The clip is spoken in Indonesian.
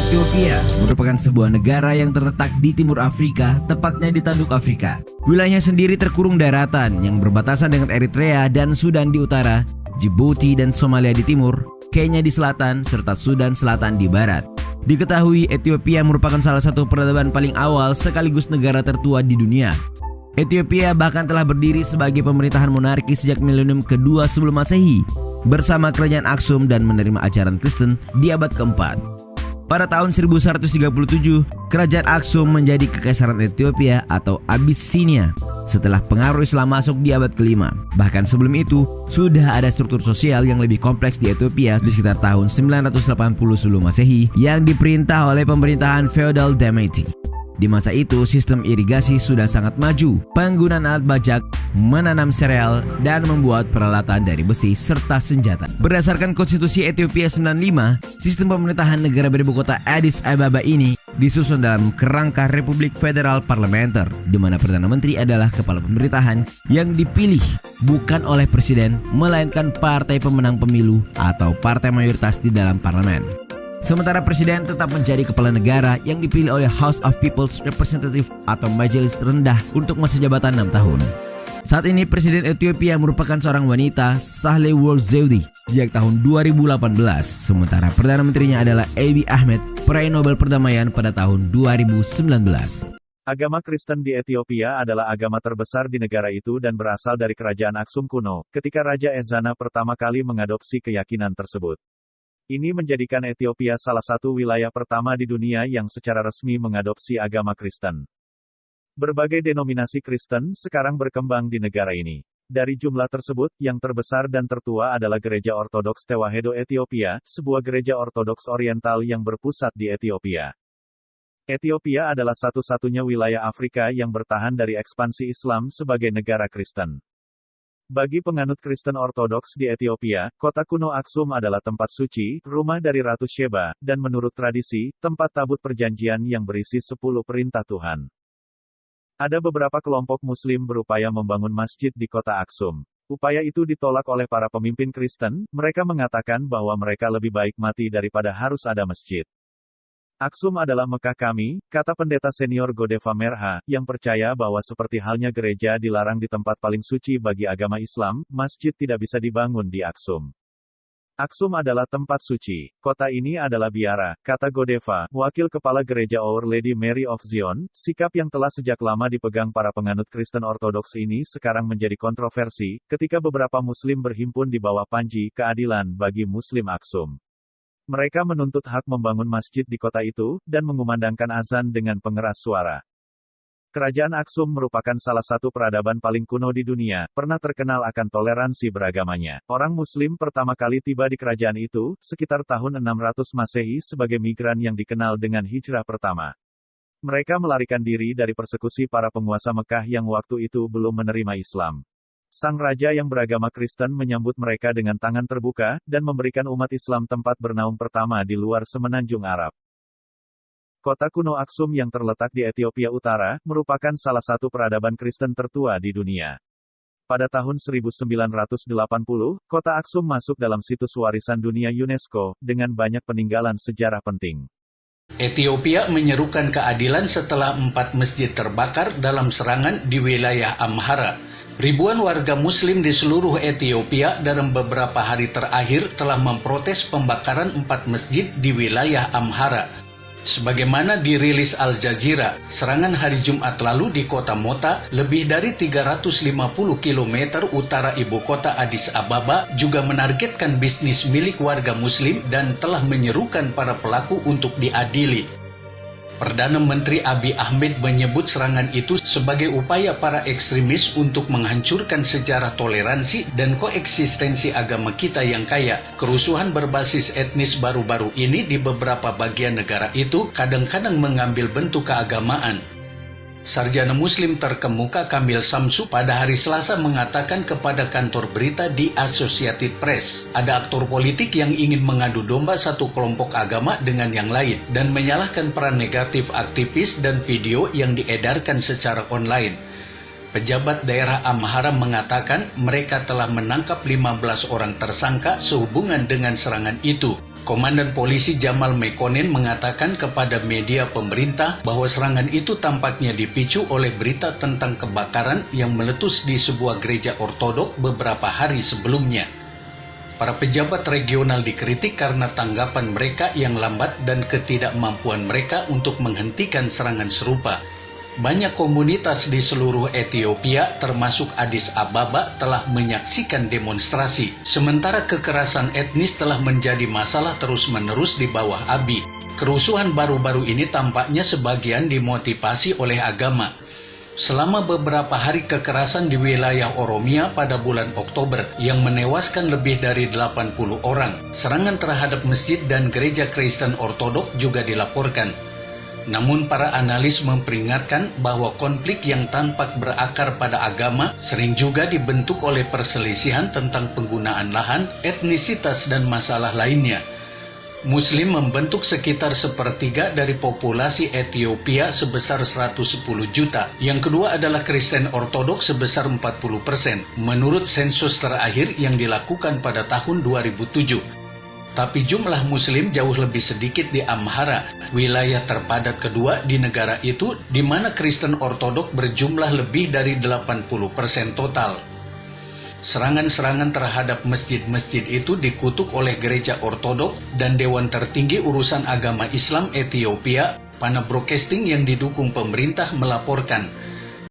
Ethiopia merupakan sebuah negara yang terletak di timur Afrika, tepatnya di Tanduk Afrika. Wilayahnya sendiri terkurung daratan yang berbatasan dengan Eritrea dan Sudan di utara, Djibouti dan Somalia di timur, Kenya di selatan, serta Sudan Selatan di barat. Diketahui Ethiopia merupakan salah satu peradaban paling awal sekaligus negara tertua di dunia. Ethiopia bahkan telah berdiri sebagai pemerintahan monarki sejak milenium kedua sebelum Masehi, bersama kerajaan Aksum dan menerima ajaran Kristen di abad keempat. Pada tahun 1137, kerajaan Aksum menjadi kekaisaran Ethiopia atau Abyssinia setelah pengaruh Islam masuk di abad kelima. Bahkan sebelum itu, sudah ada struktur sosial yang lebih kompleks di Ethiopia di sekitar tahun 980 sebelum Masehi yang diperintah oleh pemerintahan feodal Damaiti. Di masa itu, sistem irigasi sudah sangat maju, penggunaan alat bajak, menanam sereal, dan membuat peralatan dari besi serta senjata. Berdasarkan Konstitusi Ethiopia 95, sistem pemerintahan negara beribu kota Addis Ababa ini disusun dalam kerangka Republik Federal Parlementer, di mana Perdana Menteri adalah kepala pemerintahan yang dipilih bukan oleh presiden, melainkan partai pemenang pemilu atau partai mayoritas di dalam parlemen. Sementara presiden tetap menjadi kepala negara yang dipilih oleh House of People's Representative atau majelis rendah untuk masa jabatan 6 tahun. Saat ini Presiden Ethiopia merupakan seorang wanita, Sahle World Zewde, sejak tahun 2018. Sementara Perdana Menterinya adalah Abiy Ahmed, peraih Nobel Perdamaian pada tahun 2019. Agama Kristen di Ethiopia adalah agama terbesar di negara itu dan berasal dari kerajaan Aksum kuno, ketika Raja Ezana pertama kali mengadopsi keyakinan tersebut. Ini menjadikan Ethiopia salah satu wilayah pertama di dunia yang secara resmi mengadopsi agama Kristen. Berbagai denominasi Kristen sekarang berkembang di negara ini. Dari jumlah tersebut, yang terbesar dan tertua adalah Gereja Ortodoks Tewahedo Ethiopia, sebuah gereja ortodoks oriental yang berpusat di Ethiopia. Ethiopia adalah satu-satunya wilayah Afrika yang bertahan dari ekspansi Islam sebagai negara Kristen. Bagi penganut Kristen Ortodoks di Ethiopia, kota kuno Aksum adalah tempat suci, rumah dari Ratu Sheba, dan menurut tradisi, tempat tabut perjanjian yang berisi 10 perintah Tuhan. Ada beberapa kelompok Muslim berupaya membangun masjid di kota Aksum. Upaya itu ditolak oleh para pemimpin Kristen, mereka mengatakan bahwa mereka lebih baik mati daripada harus ada masjid. Aksum adalah Mekah kami, kata pendeta senior Godeva Merha, yang percaya bahwa seperti halnya gereja dilarang di tempat paling suci bagi agama Islam, masjid tidak bisa dibangun di Aksum. Aksum adalah tempat suci. Kota ini adalah biara, kata Godeva, wakil kepala gereja Our Lady Mary of Zion. Sikap yang telah sejak lama dipegang para penganut Kristen Ortodoks ini sekarang menjadi kontroversi, ketika beberapa Muslim berhimpun di bawah panji keadilan bagi Muslim Aksum. Mereka menuntut hak membangun masjid di kota itu, dan mengumandangkan azan dengan pengeras suara. Kerajaan Aksum merupakan salah satu peradaban paling kuno di dunia, pernah terkenal akan toleransi beragamanya. Orang Muslim pertama kali tiba di kerajaan itu, sekitar tahun 600 Masehi sebagai migran yang dikenal dengan hijrah pertama. Mereka melarikan diri dari persekusi para penguasa Mekah yang waktu itu belum menerima Islam. Sang raja yang beragama Kristen menyambut mereka dengan tangan terbuka, dan memberikan umat Islam tempat bernaung pertama di luar semenanjung Arab. Kota kuno Aksum yang terletak di Ethiopia Utara, merupakan salah satu peradaban Kristen tertua di dunia. Pada tahun 1980, kota Aksum masuk dalam situs warisan dunia UNESCO, dengan banyak peninggalan sejarah penting. Ethiopia menyerukan keadilan setelah 4 masjid terbakar dalam serangan di wilayah Amhara. Ribuan warga Muslim di seluruh Ethiopia dalam beberapa hari terakhir telah memprotes pembakaran 4 masjid di wilayah Amhara. Sebagaimana dirilis Al Jazeera, serangan hari Jumat lalu di kota Mota, lebih dari 350 km utara ibu kota Addis Ababa, juga menargetkan bisnis milik warga Muslim dan telah menyerukan para pelaku untuk diadili. Perdana Menteri Abiy Ahmed menyebut serangan itu sebagai upaya para ekstremis untuk menghancurkan sejarah toleransi dan koeksistensi agama kita yang kaya. Kerusuhan berbasis etnis baru-baru ini di beberapa bagian negara itu kadang-kadang mengambil bentuk keagamaan. Sarjana Muslim terkemuka Kamil Samsu pada hari Selasa mengatakan kepada kantor berita di Associated Press, ada aktor politik yang ingin mengadu domba satu kelompok agama dengan yang lain, dan menyalahkan peran negatif aktivis dan video yang diedarkan secara online. Pejabat daerah Amhara mengatakan mereka telah menangkap 15 orang tersangka sehubungan dengan serangan itu. Komandan Polisi Jamal Mekonnen mengatakan kepada media pemerintah bahwa serangan itu tampaknya dipicu oleh berita tentang kebakaran yang meletus di sebuah gereja ortodok beberapa hari sebelumnya. Para pejabat regional dikritik karena tanggapan mereka yang lambat dan ketidakmampuan mereka untuk menghentikan serangan serupa. Banyak komunitas di seluruh Ethiopia, termasuk Addis Ababa, telah menyaksikan demonstrasi, sementara kekerasan etnis telah menjadi masalah terus-menerus di bawah Abiy. Kerusuhan baru-baru ini tampaknya sebagian dimotivasi oleh agama. Selama beberapa hari kekerasan di wilayah Oromia pada bulan Oktober yang menewaskan lebih dari 80 orang, serangan terhadap masjid dan gereja Kristen Ortodok juga dilaporkan. Namun para analis memperingatkan bahwa konflik yang tampak berakar pada agama sering juga dibentuk oleh perselisihan tentang penggunaan lahan, etnisitas, dan masalah lainnya. Muslim membentuk sekitar sepertiga dari populasi Ethiopia sebesar 110 juta. Yang kedua adalah Kristen Ortodoks sebesar 40%, menurut sensus terakhir yang dilakukan pada tahun 2007. Tapi jumlah Muslim jauh lebih sedikit di Amhara, wilayah terpadat kedua di negara itu, di mana Kristen Ortodok berjumlah lebih dari 80% total. Serangan-serangan terhadap masjid-masjid itu dikutuk oleh gereja Ortodok dan Dewan Tertinggi Urusan Agama Islam Ethiopia. Pana Broadcasting yang didukung pemerintah melaporkan